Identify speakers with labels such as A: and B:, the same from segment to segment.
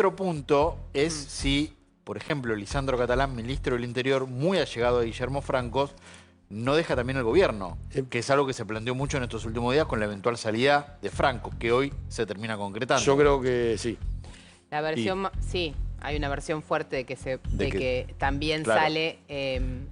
A: otro punto es si, por ejemplo, Lisandro Catalán, ministro del Interior, muy allegado a Guillermo Franco, no deja también el gobierno, que es algo que se planteó mucho en estos últimos días con la eventual salida de Franco, que hoy se termina concretando.
B: Yo creo que sí.
C: La versión, sí, hay una versión fuerte de que también
A: claro,
C: sale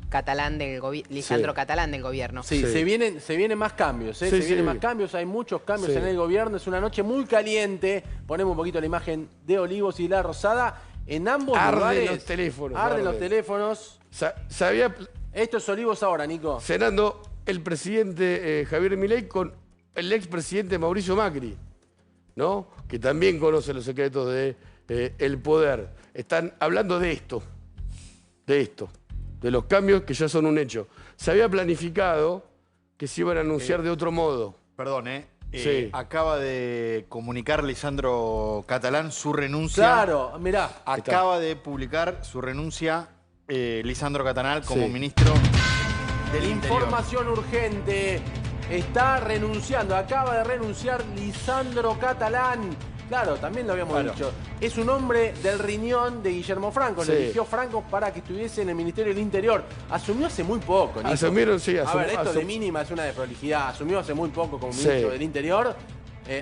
C: Catalán del Lisandro Catalán del gobierno.
D: Sí, se vienen más cambios, ¿eh?
B: Sí,
D: se vienen más cambios, hay muchos cambios en el gobierno. Es una noche muy caliente. Ponemos un poquito la imagen de Olivos y La Rosada. En ambos lugares
B: los teléfonos.
D: arden los teléfonos.
B: Sabía
D: Esto es Olivos ahora, Nico.
B: cenando el presidente Javier Milei con el expresidente Mauricio Macri, ¿no? Que también conoce los secretos de el poder. Están hablando de esto, de los cambios que ya son un hecho. Se había planificado que se iban a anunciar de otro modo.
A: Perdón,
B: Sí.
A: acaba de comunicar Lisandro Catalán su renuncia.
D: Claro, mirá.
A: Acaba de publicar su renuncia Lisandro Catalán como
B: Sí.
A: ministro del Interior.
D: Información urgente. Está renunciando, acaba de renunciar Lisandro Catalán. Claro, también lo habíamos dicho. Es un hombre del riñón de Guillermo Franco.
B: Sí.
D: Lo eligió Franco para que estuviese en el Ministerio del Interior. Asumió hace muy poco, Nico.
B: Asumieron, sí,
D: A ver, esto de mínima es una desprolijidad. Asumió hace muy poco como ministro del Interior.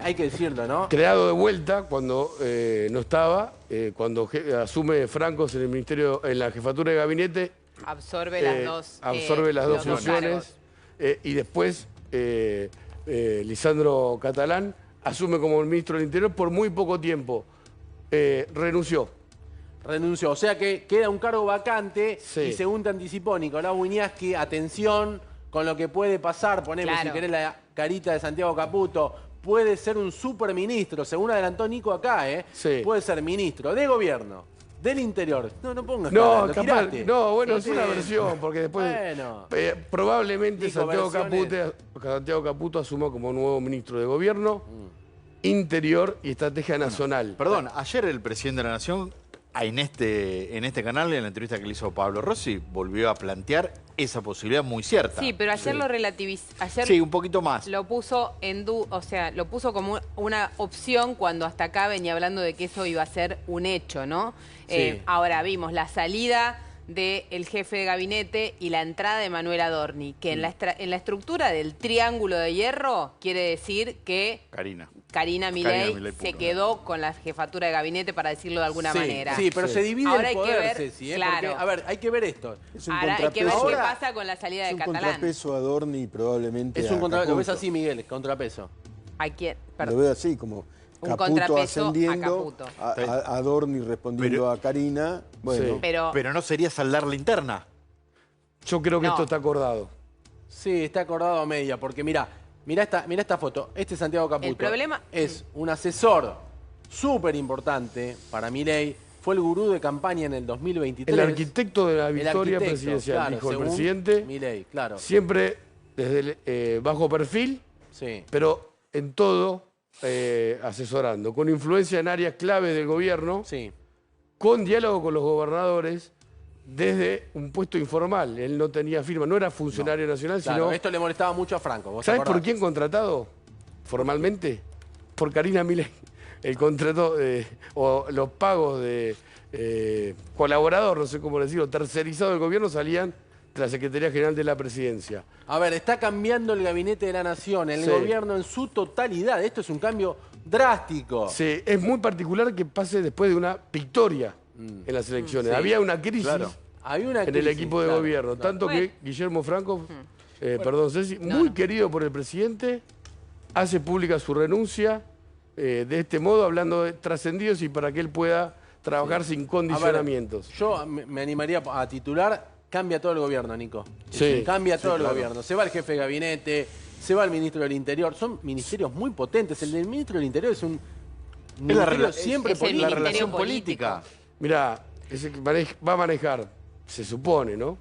D: Hay que decirlo, ¿no?
B: Creado de vuelta cuando no estaba, cuando asume Franco en el ministerio, en la jefatura de gabinete.
C: Absorbe las dos.
B: Absorbe las dos funciones. Y después Lisandro Catalán asume como ministro del Interior por muy poco tiempo. Renunció.
D: Renunció. O sea que queda un cargo vacante.
B: Sí.
D: Y según te anticipó Nicolás Wiñaski, atención con lo que puede pasar. Poneme, si querés, la carita de Santiago Caputo. Puede ser un superministro, según adelantó Nico acá, ¿eh?
B: Sí.
D: Puede ser ministro de gobierno, del Interior. No pongas
B: No,
D: cara, lo
B: capaz,
D: tiraste.
B: no, bueno,
D: Sí,
B: es una
D: sí.
B: versión, porque después
D: Bueno.
B: probablemente
D: Nico,
B: Santiago
D: versiones.
B: Caputo asuma como nuevo ministro de Gobierno, Interior y Estrategia Nacional.
A: Perdón, ayer el presidente de la Nación, en este canal, en la entrevista que le hizo Pablo Rossi, volvió a plantear esa posibilidad muy cierta.
C: Sí, pero ayer lo relativizó. Ayer
A: sí, un poquito más.
C: lo puso lo puso como una opción cuando hasta acá venía hablando de que eso iba a ser un hecho, ¿no?
D: Sí.
C: Ahora vimos la salida del jefe de gabinete y la entrada de Manuel Adorni, que en la estructura del triángulo de hierro quiere decir que Carina Milei se quedó con la jefatura de gabinete, para decirlo de alguna manera.
D: Sí, pero se divide
C: ahora
D: el
C: hay que
D: poder,
C: ver,
D: Ceci,
C: claro.
D: Porque, a ver, hay que ver esto.
E: Es un
C: Ahora hay que ver
E: contrapeso.
C: qué pasa con la salida de
E: Es un
C: Catalán.
E: contrapeso a Adorni probablemente
D: Es un
E: a
D: contrapeso. ¿Lo ves
E: Caputo.
D: así, Miguel? Contrapeso.
C: ¿A quién?
E: Lo
C: Perdón.
E: veo así, como
C: Un
E: Caputo
C: contrapeso a
E: ascendiendo,
C: Caputo.
E: a Adorni respondiendo a Carina. Bueno,
B: Sí.
C: Pero
A: no sería saldar la interna.
B: Yo creo que
C: No.
B: esto está acordado.
D: Sí, está acordado a media, porque mirá esta foto. Este Santiago Caputo
C: El problema
D: es un asesor súper importante para Milei. Fue el gurú de campaña en el 2023.
B: El arquitecto de la
D: El
B: victoria
D: arquitecto,
B: presidencial,
D: claro,
B: dijo el
D: según
B: presidente.
D: Milei, claro.
B: Siempre desde el bajo perfil,
D: Sí.
B: pero en todo asesorando, con influencia en áreas clave del gobierno,
D: Sí.
B: con diálogo con los gobernadores desde un puesto informal. Él no tenía firma, no era funcionario nacional,
D: Claro,
B: sino...
D: esto le molestaba mucho a Franco. ¿Vos
B: ¿Sabes
D: acordás?
B: por quién contratado formalmente? Por Carina Milei. El contrato o los pagos de colaborador, no sé cómo decirlo, tercerizado del gobierno salían de la Secretaría General de la Presidencia.
D: A ver, está cambiando el gabinete de la Nación, el
B: Sí.
D: gobierno en su totalidad. Esto es un cambio drástico.
B: Sí, es muy particular que pase después de una victoria en las elecciones.
D: Sí.
B: Había una crisis
D: Hay una
B: en el
D: crisis,
B: equipo de
D: claro,
B: gobierno,
D: claro.
B: tanto que Guillermo Franco, perdón Ceci, muy querido por el presidente, hace pública su renuncia de este modo, hablando de trascendidos y para que él pueda trabajar sin condicionamientos.
D: A ver, yo me animaría a titular, cambia todo el gobierno, Nico.
B: Sí.
D: Cambia todo el
B: claro.
D: gobierno. Se va el jefe de gabinete, se va el ministro del Interior. Son ministerios muy potentes. El del ministro del Interior es un ministerio siempre
C: es el
D: político.
A: la relación
C: político.
A: política.
B: Mirá, es el que va a manejar, se supone, ¿no?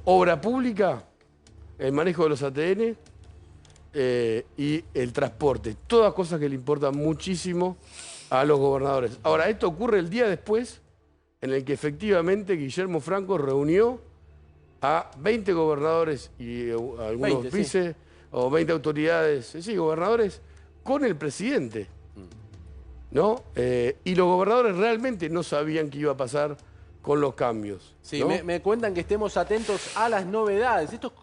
B: Obra pública, el manejo de los ATN y el transporte. Todas cosas que le importan muchísimo a los gobernadores. Ahora, esto ocurre el día después en el que efectivamente Guillermo Franco reunió a 20 gobernadores y algunos
D: 20, sí.
B: vices o 20 autoridades, sí, gobernadores, con el presidente. ¿no? Y los gobernadores realmente no sabían qué iba a pasar con los cambios.
D: Sí,
B: ¿no?
D: me cuentan que estemos atentos a las novedades. Estos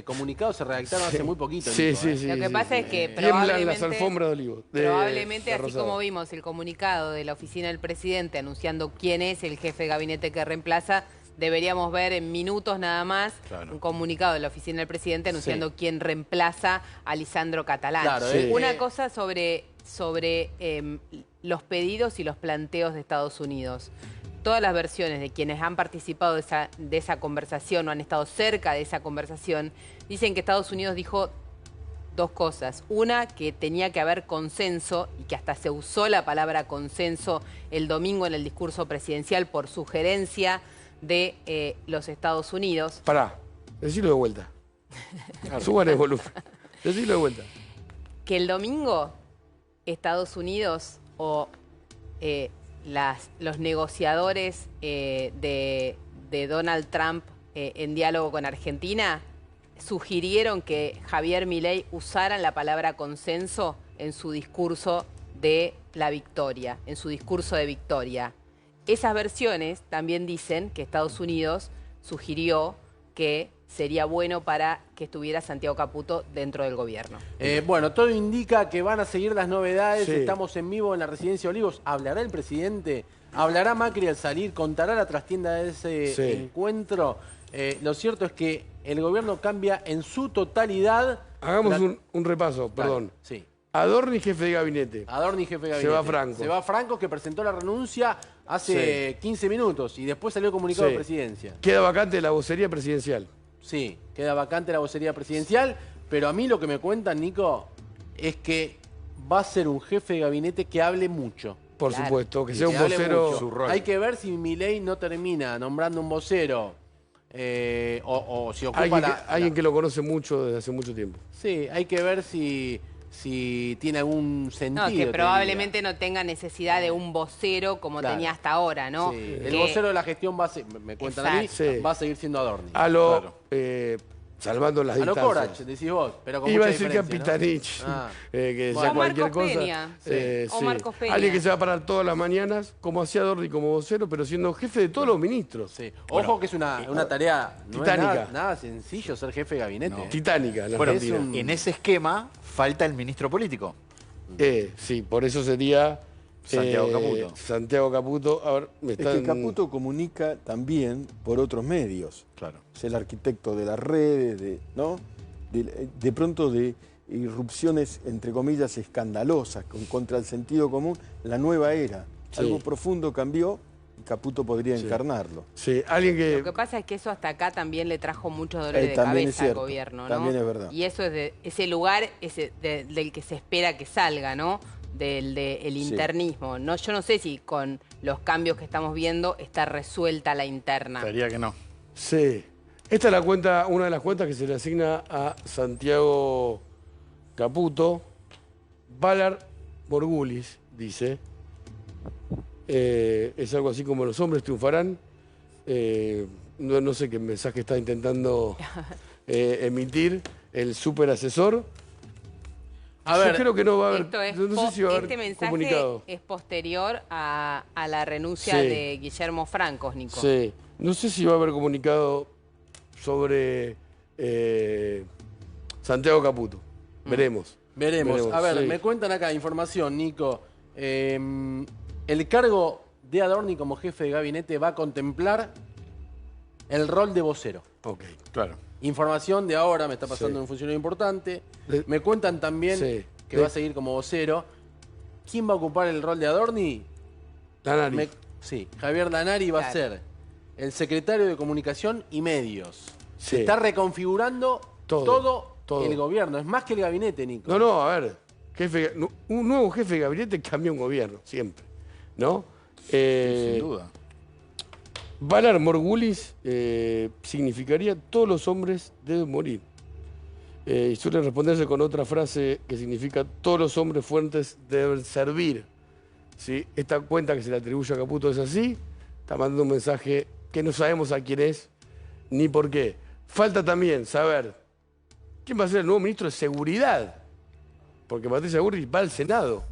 D: comunicados se redactaron hace muy poquito.
B: Sí,
D: Nico,
B: sí, sí.
C: Lo que pasa es que
B: tiemblan las alfombras de olivo.
C: Probablemente, así como vimos el comunicado de la oficina del presidente anunciando quién es el jefe de gabinete que reemplaza, deberíamos ver en minutos nada más un comunicado de la oficina del presidente anunciando quién reemplaza a Lisandro Catalán.
D: Claro,
C: Una cosa sobre los pedidos y los planteos de Estados Unidos. Todas las versiones de quienes han participado de esa conversación o han estado cerca de esa conversación dicen que Estados Unidos dijo dos cosas. Una, que tenía que haber consenso y que hasta se usó la palabra consenso el domingo en el discurso presidencial por sugerencia de los Estados Unidos.
B: Pará, decilo de vuelta. Suban el volumen. Decilo de vuelta.
C: Que el domingo Estados Unidos o los negociadores de Donald Trump en diálogo con Argentina sugirieron que Javier Milei usara la palabra consenso en su discurso de la victoria, en su discurso de victoria. Esas versiones también dicen que Estados Unidos sugirió que sería bueno para que estuviera Santiago Caputo dentro del gobierno.
D: Bueno, todo indica que van a seguir las novedades.
B: Sí.
D: Estamos en vivo en la Residencia Olivos. ¿Hablará el presidente? ¿Hablará Macri al salir? ¿Contará la trastienda de ese encuentro? Lo cierto es que el gobierno cambia en su totalidad.
B: Hagamos un repaso, perdón.
D: Sí.
B: Adorni, jefe de gabinete.
D: Adorni, jefe de gabinete.
B: Se va Franco.
D: Se va Franco, que presentó la renuncia hace 15 minutos y después salió el comunicado de presidencia.
B: Queda vacante la vocería presidencial.
D: Sí, queda vacante la vocería presidencial, pero a mí lo que me cuentan, Nico, es que va a ser un jefe de gabinete que hable mucho.
B: Por supuesto, que
D: Y
B: sea un
D: hable
B: vocero.
D: mucho.
A: Su rol.
D: Hay que ver si Milei no termina nombrando un vocero o si ocupa
B: Alguien que lo conoce mucho desde hace mucho tiempo.
D: Sí, hay que ver si tiene algún sentido.
C: No, que probablemente no tenga necesidad de un vocero como tenía hasta ahora, ¿no?
D: Sí. El vocero de la gestión va a ser, me cuentan a mí, va a seguir siendo Adorni.
B: A lo, salvando las
D: A lo
B: distancias.
D: Corach, decís vos, pero con
B: Iba a
D: mucha
B: decir
D: diferencia,
B: Capitanich,
D: ¿no?
B: que decía
C: Bueno.
B: cualquier
C: O Marcos
B: cosa.
C: Peña.
B: Sí.
C: O Marcos Peña.
B: Alguien que se va a parar todas las mañanas, como hacía Adorni como vocero, pero siendo jefe de todos los ministros.
D: Sí. Ojo que es una tarea
B: titánica.
D: Es nada sencillo ser jefe de gabinete.
A: No.
B: Titánica. La
A: Bueno,
B: Argentina.
A: en ese esquema falta el ministro político.
B: Sí, por eso sería
A: Santiago Caputo.
B: Santiago Caputo. A ver,
E: Es que Caputo comunica también por otros medios.
A: Claro.
E: Es el arquitecto de las redes, ¿no? De pronto de irrupciones, entre comillas, escandalosas contra el sentido común, la nueva era.
B: Sí.
E: Algo profundo cambió y Caputo podría encarnarlo.
B: Sí, alguien que...
C: Lo que pasa es que eso hasta acá también le trajo muchos dolores de
E: También es
C: cabeza al
E: cierto,
C: gobierno, ¿no?
E: también es verdad.
C: Y eso es de ese lugar del que se espera que salga, ¿no? Del internismo. No, yo no sé si con los cambios que estamos viendo está resuelta la interna.
A: Creería que no.
B: Sí. Esta es la cuenta, una de las cuentas que se le asigna a Santiago Caputo. Valar Morgulis, dice. Es algo así como los hombres triunfarán. No sé qué mensaje está intentando emitir el superasesor.
D: A ver,
B: yo creo que no va a haber,
C: Esto es
B: no sé si va a haber
C: este mensaje
B: comunicado.
C: es posterior a la renuncia de Guillermo Francos, Nico.
B: Sí, no sé si va a haber comunicado sobre Santiago Caputo. Veremos.
D: Veremos. A ver,
B: sí.
D: me cuentan acá información, Nico. El cargo de Adorni como jefe de gabinete va a contemplar el rol de vocero.
B: Ok.
A: Claro.
D: Información de ahora, me está pasando un funcionario importante. Me cuentan también que va a seguir como vocero. ¿Quién va a ocupar el rol de Adorni?
B: Lanari.
D: Sí, Javier Lanari va a ser el secretario de Comunicación y Medios.
B: Sí.
D: Se está reconfigurando todo el gobierno. Es más que el gabinete, Nico.
B: No, a ver. Un nuevo jefe de gabinete cambia un gobierno, siempre. ¿No?
A: Sin duda.
B: Valar Morgulis significaría todos los hombres deben morir. Y suele responderse con otra frase que significa todos los hombres fuertes deben servir. ¿Sí? Esta cuenta que se le atribuye a Caputo es así. Está mandando un mensaje que no sabemos a quién es ni por qué. Falta también saber quién va a ser el nuevo ministro de Seguridad. Porque Patricia Bullrich va al Senado.